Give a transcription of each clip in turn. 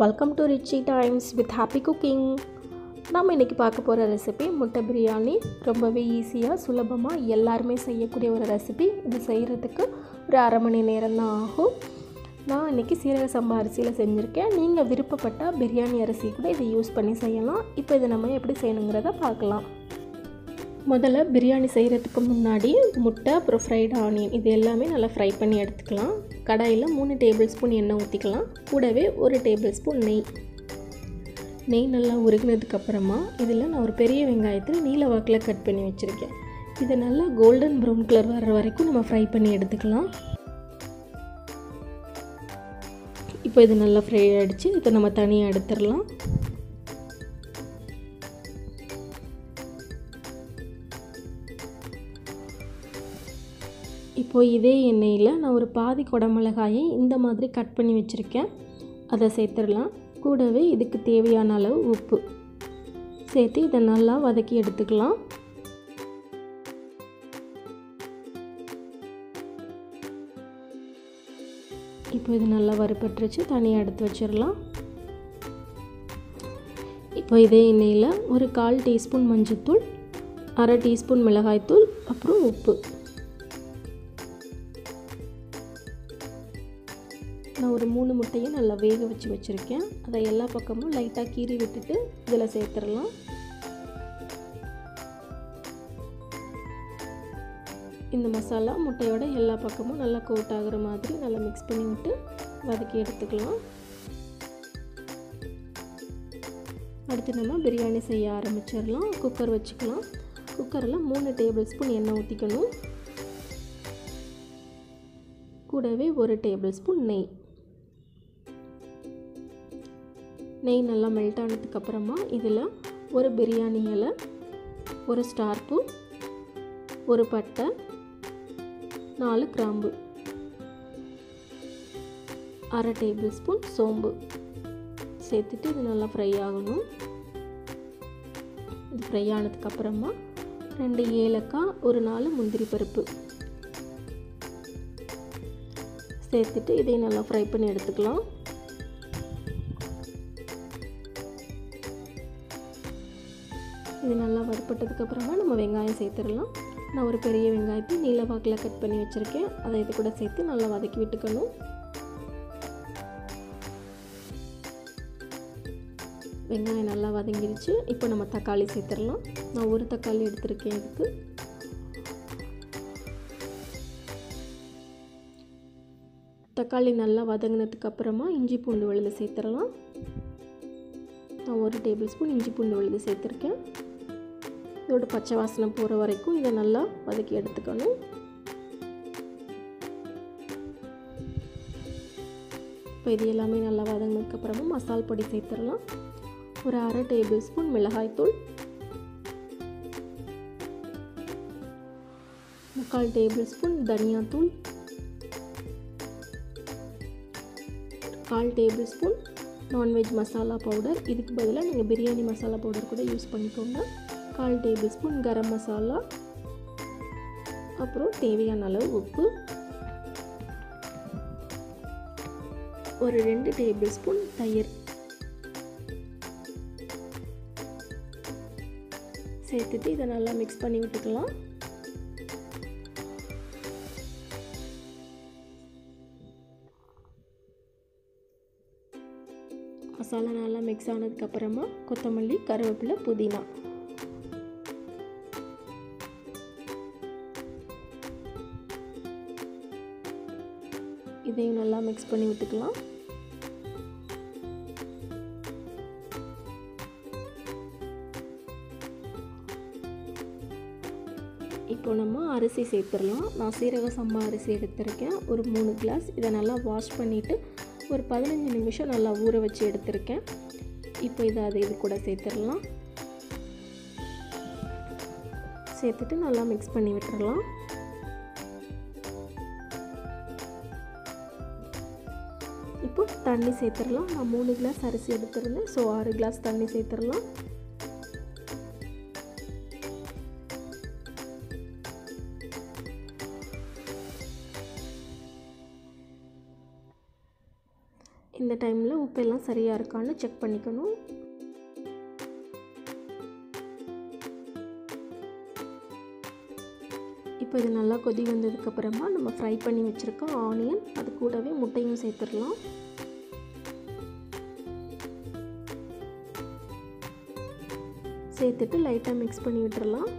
Welcome to rich times with happy cooking. நம்ம இன்றைக்கி பார்க்க போகிற ரெசிபி முட்டை பிரியாணி. ரொம்பவே ஈஸியாக சுலபமாக எல்லாருமே செய்யக்கூடிய ஒரு ரெசிபி. இது செய்கிறதுக்கு ஒரு அரை மணி நேரம் தான் ஆகும். நான் இன்றைக்கி சீரக சம்பா அரிசியில் செஞ்சுருக்கேன். நீங்கள் விருப்பப்பட்டால் பிரியாணி அரிசி கூட இதை யூஸ் பண்ணி செய்யலாம். இப்போ இதை நம்ம எப்படி செய்யணுங்கிறத பார்க்கலாம். முதல்ல பிரியாணி செய்கிறதுக்கு முன்னாடி முட்டை அப்புறம் ஃப்ரைடு ஆனியன் இது எல்லாமே நல்லா ஃப்ரை பண்ணி எடுத்துக்கலாம். கடாயில் 3 டேபிள் ஸ்பூன் எண்ணெய் ஊற்றிக்கலாம். கூடவே 1 டேபிள் ஸ்பூன் நெய் நல்லா உருகினதுக்கப்புறமா இதில் நான் ஒரு பெரிய வெங்காயத்தில் நீல வாக்கில் கட் பண்ணி வச்சுருக்கேன். இதை நல்லா கோல்டன் ப்ரௌன் கலர் வர்ற வரைக்கும் நம்ம ஃப்ரை பண்ணி எடுத்துக்கலாம். இப்போ இது நல்லா ஃப்ரை ஆகிடுச்சு. இதை நம்ம தனியாக எடுத்துடலாம். இப்போது இதே எண்ணெயில் நான் ஒரு பாதி குடமிளகாயை இந்த மாதிரி கட் பண்ணி வச்சுருக்கேன். அதை சேர்த்துடலாம். கூடவே இதுக்கு தேவையான அளவு உப்பு சேர்த்து இதை நல்லா வதக்கி எடுத்துக்கலாம். இப்போ இது நல்லா வறுபட்டுருச்சு. தனியாக எடுத்து வச்சிடலாம். இப்போ இதே எண்ணெயில் ஒரு 1/4 டீஸ்பூன் மஞ்சள்தூள், 1/2 டீஸ்பூன் மிளகாய்த்தூள், அப்புறம் உப்பு. நான் ஒரு 3 முட்டையை நல்லா வேக வச்சுருக்கேன். அதை எல்லா பக்கமும் லைட்டாக கீறி விட்டுட்டு இதில் சேர்த்துடலாம். இந்த மசாலா முட்டையோட எல்லா பக்கமும் நல்லா கோட் ஆகிற மாதிரி நல்லா மிக்ஸ் பண்ணி விட்டு வதக்கி எடுத்துக்கலாம். அடுத்து நம்ம பிரியாணி செய்ய ஆரம்பிச்சிடலாம். குக்கர் வச்சுக்கலாம். குக்கரில் 3 டேபிள் ஸ்பூன் எண்ணெய் ஊற்றிக்கணும். கூடவே 1 டேபிள் ஸ்பூன் நெய் நல்லா மெல்ட் ஆனதுக்கப்புறமா இதில் ஒரு பிரியாணி இலை, ஒரு ஸ்டார் பூ, ஒரு பட்டை, 4 கிராம்பு, 1/2 டேபிள் ஸ்பூன் சோம்பு சேர்த்துட்டு இது நல்லா ஃப்ரை ஆகணும். இது ஃப்ரை ஆனதுக்கப்புறமா 2 ஏலக்காய், ஒரு 4 முந்திரி பருப்பு சேர்த்துட்டு இதை நல்லா ஃப்ரை பண்ணி எடுத்துக்கலாம். இது நல்லா வறுப்பட்டதுக்கப்புறமா நம்ம வெங்காயம் சேர்த்துடலாம். நான் ஒரு பெரிய வெங்காயத்தை நீல வாக்கில் கட் பண்ணி வச்சுருக்கேன். அதை இது கூட சேர்த்து நல்லா வதக்கி விட்டுக்கணும். வெங்காயம் நல்லா வதங்கிடுச்சு. இப்போ நம்ம தக்காளி சேர்த்துடலாம். நான் ஒரு தக்காளி எடுத்திருக்கேன். இதுக்கு தக்காளி நல்லா வதங்கினதுக்கப்புறமா இஞ்சி பூண்டு விழுது சேர்த்துடலாம். நான் 1 டேபிள் ஸ்பூன் இஞ்சி பூண்டு விழுது சேர்த்துருக்கேன். இதோட பச்சை வாசனை போகிற வரைக்கும் இதை நல்லா வதக்கி எடுத்துக்கணும். இப்போ இது எல்லாமே நல்லா வதங்கினதுக்கப்புறமா மசால் பொடி சேர்த்துடலாம். ஒரு 1/2 டேபிள் ஸ்பூன் மிளகாய்த்தூள், 3/4 டேபிள் ஸ்பூன் தனியாத்தூள், 1/4 table spoon non veg masala powder. இதுக்கு பதிலாக நீங்கள் பிரியாணி மசாலா பவுடர் கூட யூஸ் பண்ணிக்கோங்க. 1/4 டேபிள் ஸ்பூன் கரம் மசாலா, அப்புறம் தேவையான அளவு உப்பு, ஒரு 2 டேபிள் ஸ்பூன் தயிர் சேர்த்துட்டு இதை நல்லா மிக்ஸ் பண்ணி விட்டுக்கலாம். மசாலா நல்லா மிக்ஸ் ஆனதுக்கப்புறமா கொத்தமல்லி, கருவேப்பிலை, புதினா இதையும் நல்லா மிக்ஸ் பண்ணி விட்டுக்கலாம். இப்போ நம்ம அரிசி சேர்த்துடலாம். நான் சீரக சம்பா அரிசி எடுத்திருக்கேன். ஒரு 3 கிளாஸ். இதை நல்லா வாஷ் பண்ணிவிட்டு ஒரு 15 நிமிஷம் நல்லா ஊற வச்சு எடுத்திருக்கேன். இப்போ இது கூட சேர்த்துடலாம். சேர்த்துட்டு நல்லா மிக்ஸ் பண்ணி விட்டுறலாம். இப்போ தண்ணி சேர்த்துடலாம். நான் 3 கிளாஸ் அரிசி எடுத்துருந்தேன். ஸோ 6 கிளாஸ் தண்ணி சேர்த்துடலாம். இந்த டைமில் உப்பெல்லாம் சரியாக இருக்கான்னு செக் பண்ணிக்கணும். இப்போ இது நல்லா கொதி வந்ததுக்கப்புறமா நம்ம ஃப்ரை பண்ணி வச்சுருக்க ஆனியன், அது கூடவே முட்டையும் சேர்த்துடலாம். சேர்த்துட்டு லைட்டாக மிக்ஸ் பண்ணி விட்டுறலாம்.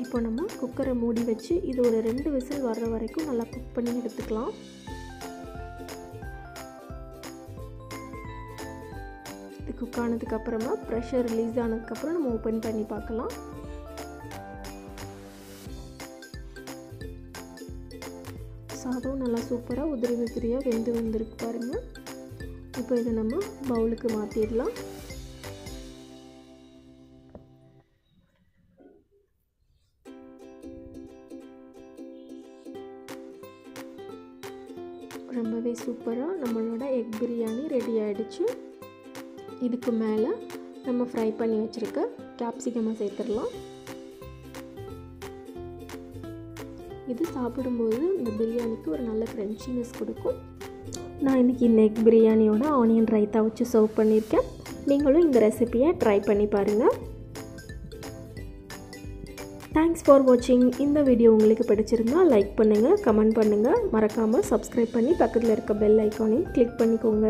இப்போ நம்ம குக்கரை மூடி வச்சு இது ஒரு 2 விசில் வர்ற வரைக்கும் நல்லா குக் பண்ணி எடுத்துக்கலாம். இது குக் ஆனதுக்கப்புறமா ப்ரெஷர் ரிலீஸ் ஆனதுக்கப்புறம் நம்ம ஓப்பன் பண்ணி பார்க்கலாம். சாதம் நல்லா சூப்பராக உதிரி உதிரியாக வெந்து வந்திருக்கு பாருங்கள். இப்போ இதை நம்ம பவுலுக்கு மாற்றிடலாம். ரொம்பவே சூப்பராக நம்மளோட எக் பிரியாணி ரெடி ஆகிடுச்சு. இதுக்கு மேலே நம்ம ஃப்ரை பண்ணி வச்சுருக்க கேப்சிகமை சேர்த்துடலாம். இது சாப்பிடும்போது இந்த பிரியாணிக்கு ஒரு நல்ல க்ரன்ச்சினஸ் கொடுக்கும். நான் இன்றைக்கி இந்த எக் பிரியாணியோட ஆனியன் ரைத்தா வச்சு சர்வ் பண்ணியிருக்கேன். நீங்களும் இந்த ரெசிபியை ட்ரை பண்ணி பாருங்கள். தேங்க்ஸ் ஃபார் வாட்சிங். இந்த வீடியோ உங்களுக்கு பிடிச்சிருந்தால் லைக் பண்ணுங்கள், கமெண்ட் பண்ணுங்கள், மறக்காமல் சப்ஸ்கிரைப் பண்ணி பக்கத்தில் இருக்க பெல் ஐக்கானையும் கிளிக் பண்ணிக்கோங்க.